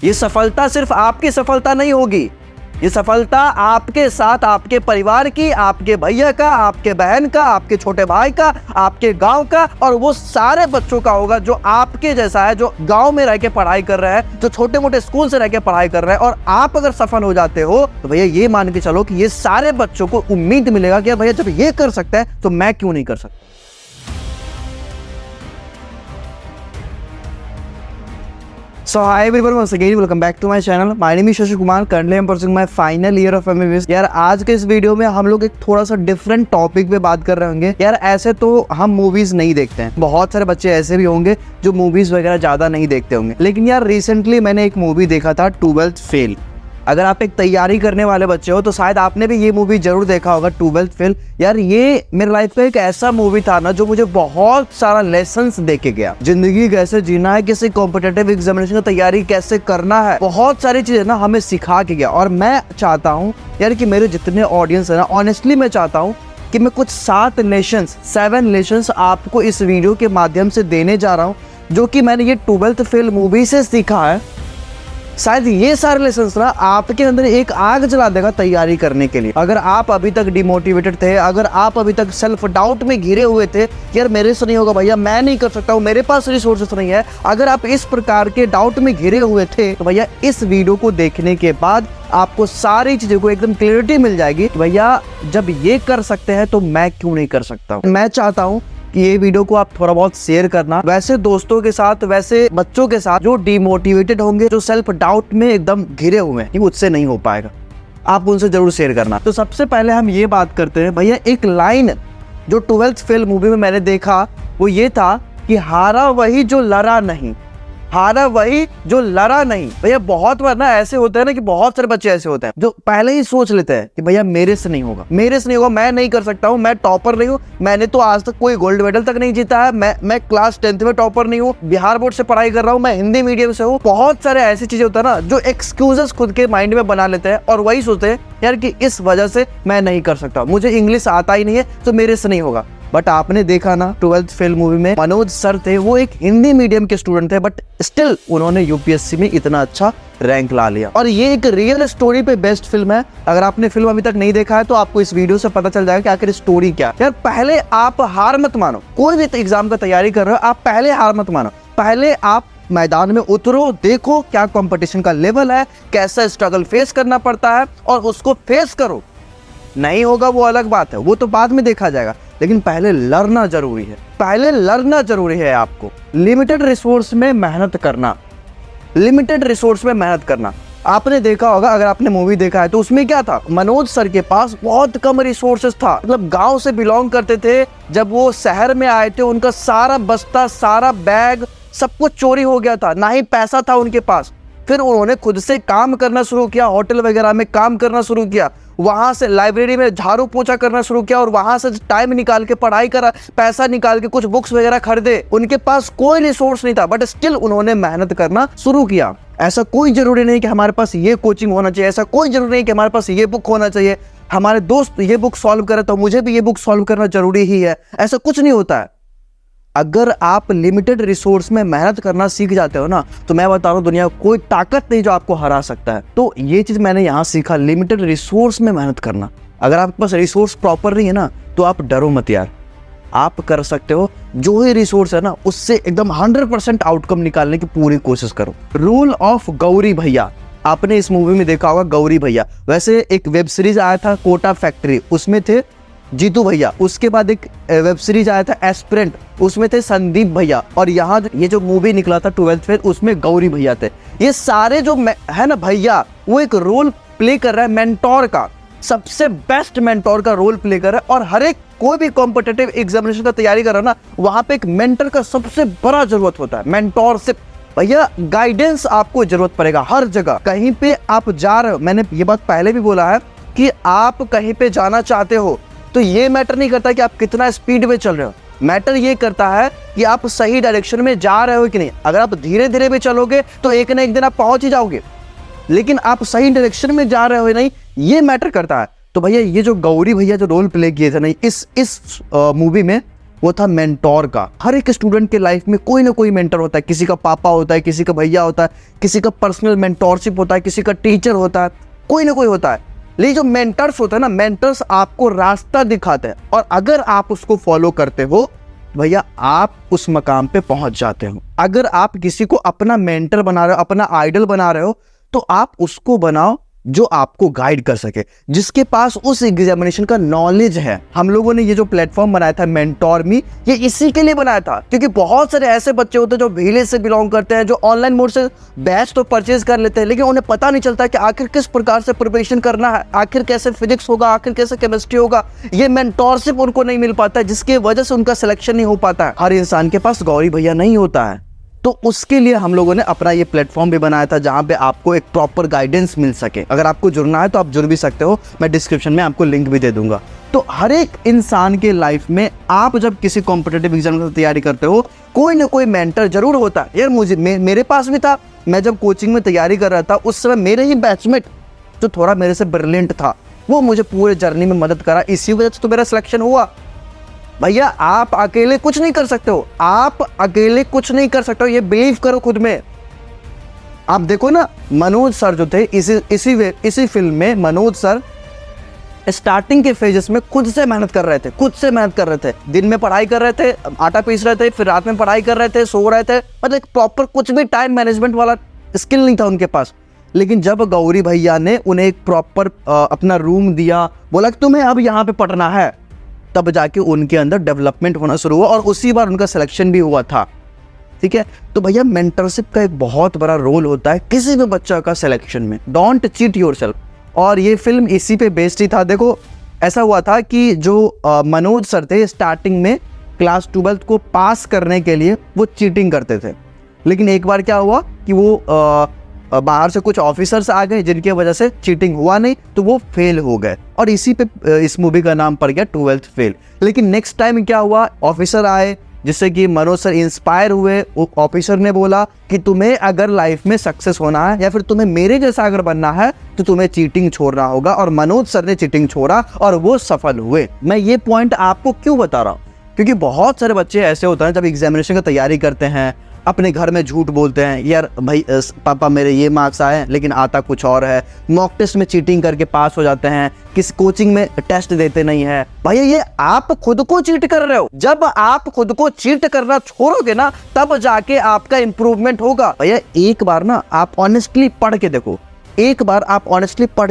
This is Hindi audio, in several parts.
ये सफलता सिर्फ आपकी सफलता नहीं होगी, ये सफलता आपके साथ आपके परिवार की, आपके भैया का, आपके बहन का, आपके छोटे भाई का, आपके गांव का और वो सारे बच्चों का होगा जो आपके जैसा है, जो गांव में रह के पढ़ाई कर रहे हैं, जो छोटे मोटे स्कूल से रह के पढ़ाई कर रहे हैं। और आप अगर सफल हो जाते हो तो भैया ये मान के चलो कि ये सारे बच्चों को उम्मीद मिलेगा कि भैया जब ये कर सकता है तो मैं क्यों नहीं कर सकता। So hi everyone, once again welcome back to my channel. My name is Shashi Kumar. Currently I'm pursuing my final year of MBBS. यार आज के इस वीडियो में हम लोग एक थोड़ा सा डिफरेंट टॉपिक पे बात कर रहे होंगे। यार ऐसे तो हम मूवीज नहीं देखते हैं, बहुत सारे बच्चे ऐसे भी होंगे जो मूवीज वगैरह ज्यादा नहीं देखते होंगे, लेकिन यार रिसेंटली मैंने एक मूवी देखा था 12th फेल। अगर आप एक तैयारी करने वाले बच्चे हो तो शायद आपने भी ये मूवी जरूर देखा होगा 12th फेल। यार ये मेरे लाइफ का एक ऐसा मूवी था ना जो मुझे बहुत सारा लेसन्स दे के गया, जिंदगी कैसे जीना है, किसी कॉम्पिटिटिव एग्जामिनेशन की तैयारी कैसे करना है, बहुत सारी चीजें ना हमें सिखा के गया। और मैं चाहता हूँ यार कि मेरे जितने ऑडियंस है ना, ऑनेस्टली मैं चाहता हूँ कि मैं कुछ 7 लेसन्स आपको इस वीडियो के माध्यम से देने जा रहा हूँ, जो कि मैंने ये 12th फेल मूवी से सीखा है। शायद ये सारे लेसन्स ना आपके अंदर एक आग जला देगा तैयारी करने के लिए। अगर आप अभी तक डिमोटिवेटेड थे, अगर आप अभी तक सेल्फ डाउट में घिरे हुए थे, यार मेरे से नहीं होगा भैया, मैं नहीं कर सकता हूँ, मेरे पास रिसोर्सेस नहीं है, अगर आप इस प्रकार के डाउट में घिरे हुए थे तो भैया इस वीडियो को देखने के बाद आपको सारी चीजों को एकदम क्लियरिटी मिल जाएगी। भैया जब ये कर सकते हैं तो मैं क्यों नहीं कर सकता हूँ। मैं चाहता हूँ कि ये वीडियो को आप थोड़ा बहुत शेयर करना, वैसे दोस्तों के साथ, वैसे बच्चों के साथ जो डिमोटिवेटेड होंगे, जो सेल्फ डाउट में एकदम घिरे हुए हैं, मुझसे नहीं हो पाएगा, आप उनसे जरूर शेयर करना। तो सबसे पहले हम ये बात करते हैं भैया, एक लाइन जो 12th फेल मूवी में मैंने देखा वो ये था कि हारा वही जो लड़ा नहीं, हारा वही जो लड़ा नहीं। भैया बहुत बार ना ऐसे होता है ना कि बहुत सारे बच्चे ऐसे होते हैं जो पहले ही सोच लेते हैं कि भैया मेरे से नहीं होगा, मेरे से नहीं होगा, मैं नहीं कर सकता हूँ, मैं टॉपर नहीं हूँ, मैंने तो आज तक कोई गोल्ड मेडल तक नहीं जीता है, मैं क्लास 10th में टॉपर नहीं हूँ, बिहार बोर्ड से पढ़ाई कर रहा हूँ, मैं हिंदी मीडियम से हूँ। बहुत सारे ऐसी चीजें होता है ना जो एक्सक्यूजेस खुद के माइंड में बना लेते हैं और वही सोचते हैं यार कि इस वजह से मैं नहीं कर सकता, मुझे इंग्लिश आता ही नहीं है तो मेरे से नहीं होगा। बट आपने देखा ना 12th फेल मूवी में मनोज सर थे, वो एक हिंदी मीडियम के स्टूडेंट थे, बट स्टिल उन्होंने यूपीएससी में इतना अच्छा रैंक ला लिया। और ये एक रियल स्टोरी पे बेस्ड फिल्म है। अगर आपने फिल्म अभी तक नहीं देखा है तो आपको इस वीडियो से पता चल जाएगा कि आखिर स्टोरी क्या है। यार पहले आप हार मत मानो, कोई भी एग्जाम का तैयारी कर रहे हो आप पहले हार मत मानो, पहले आप मैदान में उतरो, देखो क्या कंपटीशन का लेवल है, कैसा स्ट्रगल फेस करना पड़ता है और उसको फेस करो। नहीं होगा वो अलग बात है, वो तो बाद में देखा जाएगा, लेकिन पहले लड़ना जरूरी है, पहले लड़ना जरूरी है। आपको लिमिटेड रिसोर्स में मेहनत करना, लिमिटेड रिसोर्स में मेहनत करना। आपने देखा होगा, अगर आपने मूवी देखा है तो उसमें क्या था, मनोज सर के पास बहुत कम रिसोर्सेस था, मतलब गांव से बिलोंग करते थे। जब वो शहर में आए थे उनका सारा बस्ता, सारा बैग, सब कुछ चोरी हो गया था, ना ही पैसा था उनके पास। फिर उन्होंने खुद से काम करना शुरू किया, होटल वगैरह में काम करना शुरू किया, वहां से लाइब्रेरी में झाड़ू पोछा करना शुरू किया और वहां से टाइम निकाल के पढ़ाई करा, पैसा निकाल के कुछ बुक्स वगैरह खरीदे। उनके पास कोई रिसोर्स नहीं था बट स्टिल उन्होंने मेहनत करना शुरू किया। ऐसा कोई जरूरी नहीं कि हमारे पास ये कोचिंग होना चाहिए, ऐसा कोई जरूरी नहीं कि हमारे पास ये बुक होना चाहिए, हमारे दोस्त ये बुक सॉल्व करे तो मुझे भी ये बुक सॉल्व करना जरूरी ही है, ऐसा कुछ नहीं होता है। अगर आप लिमिटेड रिसोर्स में मेहनत करना सीख जाते हो ना तो मैं बता रहा हूँ दुनिया कोई ताकत नहीं जो आपको हरा सकता है। तो ये चीज मैंने यहाँ सीखा, लिमिटेड रिसोर्स में मेहनत करना। अगर आपके पास रिसोर्स प्रॉपर नहीं है ना तो आप डरो मत यार, आप कर सकते हो। जो ही रिसोर्स है ना उससे एकदम 100% आउटकम निकालने की पूरी कोशिश करो। रूल ऑफ गौरी भैया, आपने इस मूवी में देखा होगा गौरी भैया। वैसे एक वेब सीरीज आया था कोटा फैक्ट्री, उसमें थे जीतू भैया। उसके बाद एक वेब सीरीज आया था एस्पिरेंट, उसमें थे संदीप भैया। और यहाँ ये जो मूवी निकला था 12th फेल, उसमें गौरी भैया थे। ये सारे जो है ना भैया, वो एक रोल प्ले कर रहा है मेंटोर का, सबसे बेस्ट मेंटोर का रोल प्ले कर रहा है। और हर एक कोई भी कॉम्पिटिटिव एग्जामिनेशन का तैयारी कर रहा है ना, वहां पे एक मेंटर का सबसे बड़ा जरूरत होता है, मेंटोरशिप। भैया गाइडेंस आपको जरूरत पड़ेगा हर जगह, कहीं पे आप जा रहे हो। मैंने ये बात पहले भी बोला है कि आप कहीं पे जाना चाहते हो तो ये मैटर नहीं करता कि आप कितना स्पीड में चल रहे हो, मैटर ये करता है कि आप सही डायरेक्शन में जा रहे हो कि नहीं। अगर आप धीरे धीरे भी चलोगे तो एक ना एक दिन आप पहुंच ही जाओगे, लेकिन आप सही डायरेक्शन में जा रहे हो नहीं, ये मैटर करता है। तो भैया ये जो गौरी भैया जो रोल प्ले किए थे नहीं इस मूवी में, वो था मेंटोर का। हर एक स्टूडेंट के लाइफ में कोई ना कोई मेंटर होता है, किसी का पापा होता है, किसी का भैया होता है, किसी का पर्सनल मेंटोरशिप होता है, किसी का टीचर होता है, कोई ना कोई होता है। लेकिन जो मेंटर्स होता है ना, मेंटर्स आपको रास्ता दिखाते हैं, और अगर आप उसको फॉलो करते हो भैया आप उस मकाम पे पहुंच जाते हो। अगर आप किसी को अपना मेंटर बना रहे हो, अपना आइडल बना रहे हो, तो आप उसको बनाओ जो आपको गाइड कर सके, जिसके पास उस एग्जामिनेशन का नॉलेज है। हम लोगों ने ये जो प्लेटफॉर्म बनाया था मेंटोर मी, ये इसी के लिए बनाया था, क्योंकि बहुत सारे ऐसे बच्चे होते हैं जो विलेज से बिलोंग करते हैं, जो ऑनलाइन मोड से बैच तो परचेज कर लेते हैं, लेकिन उन्हें पता नहीं चलता कि आखिर किस प्रकार से प्रिपरेशन करना है, आखिर कैसे फिजिक्स होगा, आखिर कैसे केमिस्ट्री होगा। ये मेंटोरशिप उनको नहीं मिल पाता है, जिसकी वजह से उनका सिलेक्शन नहीं हो पाता है। हर इंसान के पास गौरी भैया नहीं होता है, तो उसके लिए हम लोगों ने अपना ये प्लेटफॉर्म भी बनाया था, जहां पे आपको एक प्रॉपर गाइडेंस मिल सके। अगर आपको जुड़ना है तो आप जुड़ भी सकते हो, मैं डिस्क्रिप्शन में आपको लिंक भी दे दूंगा। तो हर एक इंसान के लाइफ में आप जब किसी कॉम्पिटिटिव एग्जाम की तैयारी करते हो, कोई ना कोई मेंटर जरूर होता है। यार मेरे पास भी था। मैं जब कोचिंग में तैयारी कर रहा था, उस समय मेरे ही बैचमेट जो थोड़ा मेरे से ब्रिलियंट था, वो मुझे पूरे जर्नी में मदद करा। इसी वजह से तो मेरा सिलेक्शन हुआ। भैया आप अकेले कुछ नहीं कर सकते हो, आप अकेले कुछ नहीं कर सकते हो, ये बिलीव करो खुद में। आप देखो ना, मनोज सर जो थे, इसी फिल्म में मनोज सर स्टार्टिंग के फेजेस में खुद से मेहनत कर रहे थे। दिन में पढ़ाई कर रहे थे, आटा पीस रहे थे, फिर रात में पढ़ाई कर रहे थे, सो रहे थे। मतलब एक प्रॉपर कुछ भी टाइम मैनेजमेंट वाला स्किल नहीं था उनके पास। लेकिन जब गौरी भैया ने उन्हें एक प्रॉपर अपना रूम दिया, बोला कि तुम्हें अब यहाँ पे पढ़ना है, तब जाके उनके अंदर डेवलपमेंट होना शुरू हुआ, और उसी बार उनका सिलेक्शन भी हुआ था। ठीक है, तो भैया मेंटरशिप का एक बहुत बड़ा रोल होता है किसी भी बच्चा का सिलेक्शन में। Don't cheat yourself. और ये फिल्म इसी पे बेस्ड ही था। देखो ऐसा हुआ था कि जो मनोज सर थे, स्टार्टिंग में क्लास 12th को पास करने के लिए वो चीटिंग करते थे। लेकिन एक बार क्या हुआ कि वो बाहर से कुछ ऑफिसर्स आ गए, जिनकी वजह से चीटिंग हुआ नहीं, तो वो फेल हो गए, और इसी पे इस मूवी का नाम पड़ गया 12th फेल। लेकिन नेक्स्ट टाइम क्या हुआ, ऑफिसर आए, जिससे कि मनोज सर इंस्पायर हुए। ऑफिसर ने बोला कि तुम्हें अगर लाइफ में सक्सेस होना है, या फिर तुम्हें मेरे जैसा अगर बनना है, तो तुम्हें चीटिंग छोड़ना होगा। और मनोज सर ने चीटिंग छोड़ा और वो सफल हुए। मैं ये पॉइंट आपको क्यों बता रहा हूँ, क्योंकि बहुत सारे बच्चे ऐसे होते हैं जब एग्जामिनेशन की तैयारी करते हैं, अपने घर में झूठ बोलते हैं, यार भाई पापा मेरे ये मार्क्स आए लेकिन आता कुछ और है। मॉक टेस्ट में चीटिंग करके पास हो जाते हैं, किसी कोचिंग में टेस्ट देते नहीं है। भैया ये आप खुद को चीट कर रहे हो। जब आप खुद को चीट करना छोड़ोगे ना, तब जाके आपका इंप्रूवमेंट होगा। भैया एक बार ना आप ऑनेस्टली पढ़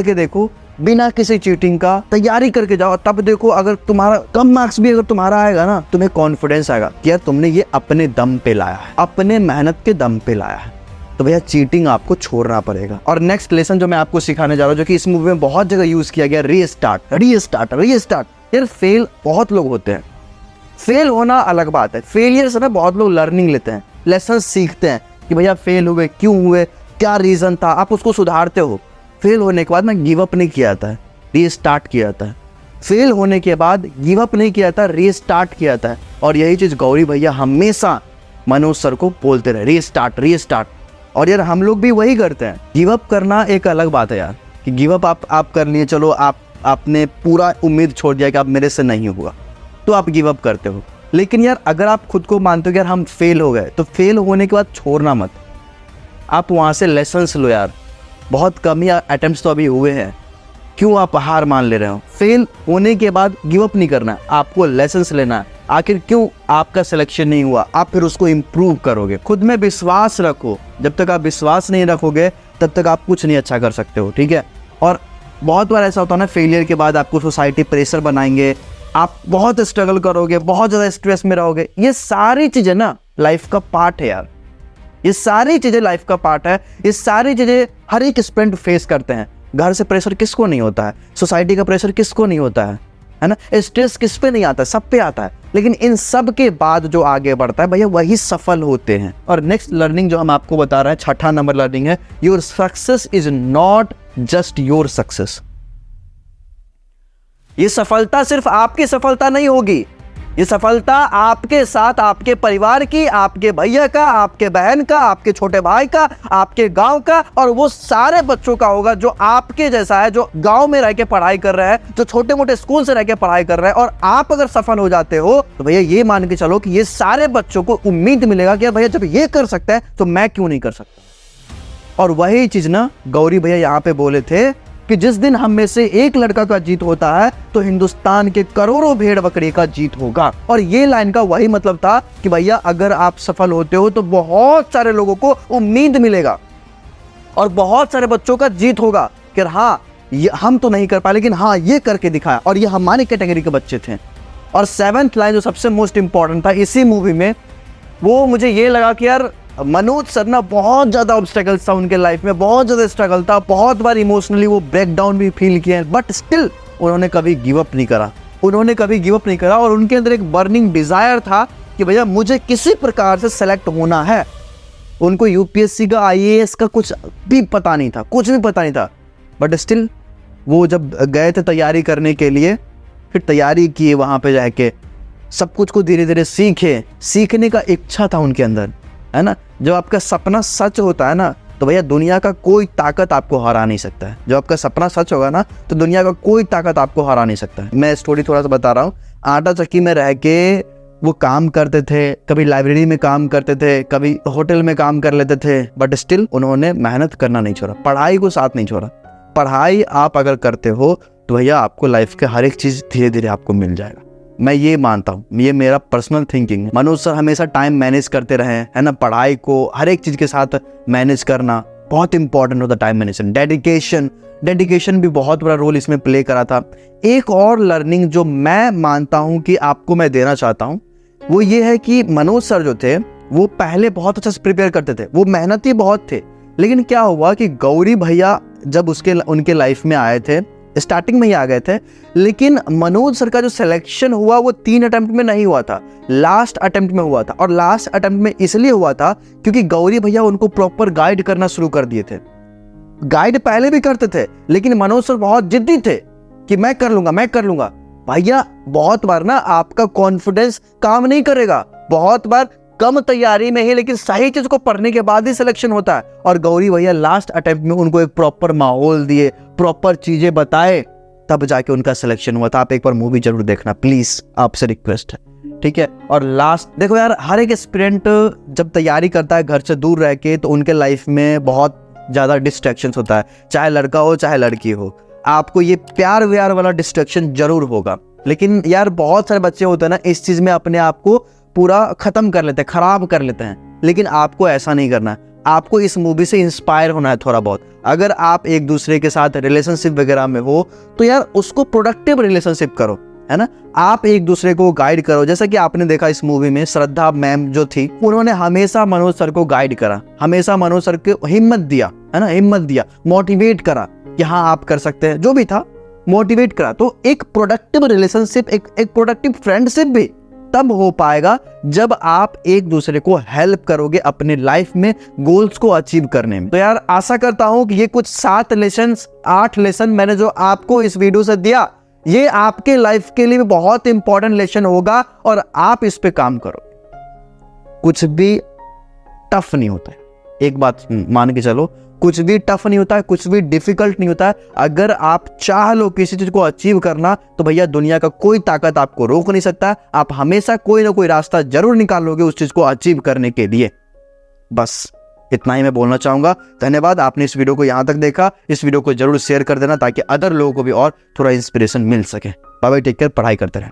के देखो, बिना किसी चीटिंग का तैयारी करके जाओ, तब देखो अगर तुम्हारा कम मार्क्स भी अगर तुम्हारा आएगा ना, तुम्हें कॉन्फिडेंस आएगा कि यार तुमने ये अपने दम पे लाया है, अपने मेहनत के दम पे लाया है। तो भैया चीटिंग आपको छोड़ना पड़ेगा। और नेक्स्ट लेसन जो मैं आपको सिखाने जा रहा हूँ, जो कि इस मूवी में बहुत जगह यूज किया गया, रीस्टार्ट। यार फेल बहुत लोग होते हैं, फेल होना अलग बात है। फेलियर से ना बहुत लोग लर्निंग लेते हैं, लेसन सीखते हैं कि भैया फेल हुए, क्यों हुए, क्या रीजन था, आप उसको सुधारते हो। फेल होने के बाद ना गिव अप नहीं किया जाता है, रीस्टार्ट किया जाता है। फेल होने के बाद गिव अप नहीं किया जाता, रीस्टार्ट किया जाता है। और यही चीज गौरी भैया हमेशा मनोज सर को बोलते रहे, रीस्टार्ट। और यार हम लोग भी वही करते हैं। गिव अप करना एक अलग बात है यार, कि गिव अप आप कर लिए, चलो आपने पूरा उम्मीद छोड़ दिया कि अब मेरे से नहीं होगा, तो आप गिव अप करते हो। लेकिन यार अगर आप खुद को मानते हो कि यार हम फेल हो गए, तो फेल होने के बाद छोड़ना मत, आप वहाँ से लेसन्स लो यार। बहुत कम ही अटेम्प्ट्स तो अभी हुए हैं, क्यों आप हार मान ले रहे हो। फेल होने के बाद गिव अप नहीं करना, आपको लेसन्स लेना है। आखिर क्यों आपका सिलेक्शन नहीं हुआ, आप फिर उसको इम्प्रूव करोगे। खुद में विश्वास रखो, जब तक आप विश्वास नहीं रखोगे तब तक आप कुछ नहीं अच्छा कर सकते हो, ठीक है। और बहुत बार ऐसा होता है ना, फेलियर के बाद आपको सोसाइटी प्रेशर बनाएंगे, आप बहुत स्ट्रगल करोगे, बहुत ज़्यादा स्ट्रेस में रहोगे। ये सारी चीज़ें ना लाइफ का पार्ट है यार, ये सारी चीज़ें लाइफ का पार्ट है। ये सारी चीज़ें हर एक स्टूडेंट फेस करते हैं। घर से प्रेशर किसको नहीं होता है, सोसाइटी का प्रेशर किसको नहीं होता है ना। स्ट्रेस किस पे नहीं आता है, सब पे आता है। लेकिन इन सब के बाद जो आगे बढ़ता है भैया, वही सफल होते हैं। और नेक्स्ट लर्निंग जो हम आपको बता रहे हैं, 6ठा नंबर लर्निंग है, your success is not just your success. ये सफलता सिर्फ आपकी सफलता नहीं होगी, ये सफलता आपके साथ, आपके परिवार की, आपके भैया का, आपके बहन का, आपके छोटे भाई का, आपके गांव का और वो सारे बच्चों का होगा जो आपके जैसा है, जो गांव में रह के पढ़ाई कर रहे हैं, जो छोटे मोटे स्कूल से रह के पढ़ाई कर रहे हैं। और आप अगर सफल हो जाते हो तो भैया ये मान के चलो कि ये सारे बच्चों को उम्मीद मिलेगा कि भैया जब ये कर सकता है तो मैं क्यों नहीं कर सकता। और वही चीज ना गौरी भैया यहाँ पे बोले थे कि जिस दिन हम में से एक लड़का का जीत होता है तो हिंदुस्तान के करोड़ों भेड़ बकरी का जीत होगा। और ये लाइन का वही मतलब था कि भैया अगर आप सफल होते हो तो बहुत सारे लोगों को उम्मीद मिलेगा और बहुत सारे बच्चों का जीत होगा कि हाँ ये हम तो नहीं कर पाए लेकिन हाँ ये करके दिखाया, और ये हमारी कैटेगरी के बच्चे थे। और 7th लाइन जो सबसे मोस्ट इंपॉर्टेंट था इसी मूवी में, वो मुझे ये लगा कि यार मनोज सर ना बहुत ज़्यादा ऑब्स्टेकल्स था उनके लाइफ में, बहुत ज़्यादा स्ट्रगल था, बहुत बार इमोशनली वो ब्रेक डाउन भी फील किया, बट स्टिल उन्होंने कभी गिव अप नहीं करा, उन्होंने कभी गिव अप नहीं करा। और उनके अंदर एक बर्निंग डिज़ायर था कि भैया मुझे किसी प्रकार से सेलेक्ट होना है। उनको यूपीएससी का, आईएएस का कुछ भी पता नहीं था, कुछ भी पता नहीं था, बट स्टिल वो जब गए थे तैयारी करने के लिए, फिर तैयारी किए, वहाँ पे जाके सब कुछ को धीरे धीरे सीखने का इच्छा था उनके अंदर, है ना। जब आपका सपना सच होता है ना तो भैया दुनिया का कोई ताकत आपको हरा नहीं सकता है। जब आपका सपना सच होगा ना तो दुनिया का कोई ताकत आपको हरा नहीं सकता है। मैं स्टोरी थोड़ा सा बता रहा हूँ। आटा चक्की में रह के वो काम करते थे, कभी लाइब्रेरी में काम करते थे, कभी होटल में काम कर लेते थे, बट स्टिल उन्होंने मेहनत करना नहीं छोड़ा, पढ़ाई को साथ नहीं छोड़ा। पढ़ाई आप अगर करते हो तो भैया आपको लाइफ के हर एक चीज़ धीरे धीरे आपको मिल जाएगा। मैं ये मानता हूँ, ये मेरा पर्सनल थिंकिंग है। मनोज सर हमेशा टाइम मैनेज करते रहे, है ना। पढ़ाई को हर एक चीज़ के साथ मैनेज करना बहुत इंपॉर्टेंट होता है, टाइम मैनेजमेंट। डेडिकेशन भी बहुत बड़ा रोल इसमें प्ले करा था। एक और लर्निंग जो मैं मानता हूँ कि आपको मैं देना चाहता हूँ वो ये है कि मनोज सर जो थे वो पहले बहुत अच्छा से प्रिपेयर करते थे, वो मेहनती बहुत थे, लेकिन क्या हुआ कि गौरी भैया जब उनके लाइफ में आए थे, स्टार्टिंग में ही आ गए थे, लेकिन मनोज सर का जो सिलेक्शन हुआ वो 3 अटेम्प्ट में नहीं हुआ था, लास्ट अटेम्प्ट में हुआ था। और लास्ट अटेम्प्ट में इसलिए हुआ था क्योंकि गौरी भैया उनको प्रॉपर गाइड करना शुरू कर दिए थे। गाइड पहले भी करते थे लेकिन मनोज सर बहुत जिद्दी थे कि मैं कर लूंगा। भैया बहुत बार ना आपका कॉन्फिडेंस काम नहीं करेगा, बहुत बार कम तैयारी में ही लेकिन सही चीज को पढ़ने के बाद ही सिलेक्शन होता है। और गौरी भैया लास्ट अटेम्प्ट में उनको एक प्रॉपर माहौल दिए, प्रॉपर चीजें बताए, तब जाके उनका सिलेक्शन हुआ था। आप एक बार मूवी जरूर देखना प्लीज, आपसे रिक्वेस्ट है, ठीक है। और लास्ट देखो यार, हर एक एस्पिरेंट जब तैयारी करता है घर से दूर रह के तो उनके लाइफ में बहुत ज्यादा डिस्ट्रैक्शन होता है, चाहे लड़का हो चाहे लड़की हो। आपको ये प्यार व्यार वाला डिस्ट्रैक्शन जरूर होगा, लेकिन यार बहुत सारे बच्चे होते हैं ना इस चीज में अपने आप को पूरा खत्म कर लेते हैं, खराब कर लेते हैं, लेकिन आपको ऐसा नहीं करना है। आपको इस मूवी से इंस्पायर होना है थोड़ा बहुत। अगर आप एक दूसरे के साथ रिलेशनशिप वगैरह में हो तो यार उसको प्रोडक्टिव रिलेशनशिप करो, है ना। आप एक दूसरे को गाइड करो, जैसा कि आपने देखा इस मूवी में श्रद्धा मैम जो थी उन्होंने हमेशा मनोज सर को गाइड करा, हमेशा मनोज सर को हिम्मत दिया, है ना, हिम्मत दिया, मोटिवेट करा कि हाँ आप कर सकते हैं, जो भी था मोटिवेट करा। तो एक प्रोडक्टिव रिलेशनशिप, एक प्रोडक्टिव फ्रेंडशिप भी तब हो पाएगा जब आप एक दूसरे को हेल्प करोगे अपने लाइफ में गोल्स को अचीव करने में। तो यार आशा करता हूं कि ये कुछ 8 लेसन मैंने जो आपको इस वीडियो से दिया, ये आपके लाइफ के लिए भी बहुत इंपॉर्टेंट लेसन होगा और आप इस पे काम करो। कुछ भी टफ नहीं होता है, एक बात मान के चलो, कुछ भी टफ नहीं होता है, कुछ भी डिफिकल्ट नहीं होता है। अगर आप चाह लो किसी चीज को अचीव करना तो भैया दुनिया का कोई ताकत आपको रोक नहीं सकता। आप हमेशा कोई ना कोई रास्ता जरूर निकालोगे उस चीज को अचीव करने के लिए। बस इतना ही मैं बोलना चाहूंगा। धन्यवाद, आपने इस वीडियो को यहाँ तक देखा। इस वीडियो को जरूर शेयर कर देना ताकि अदर लोगों को भी और थोड़ा इंस्पिरेशन मिल सके। बाय बाय, टेक केयर, पढ़ाई करते रहें।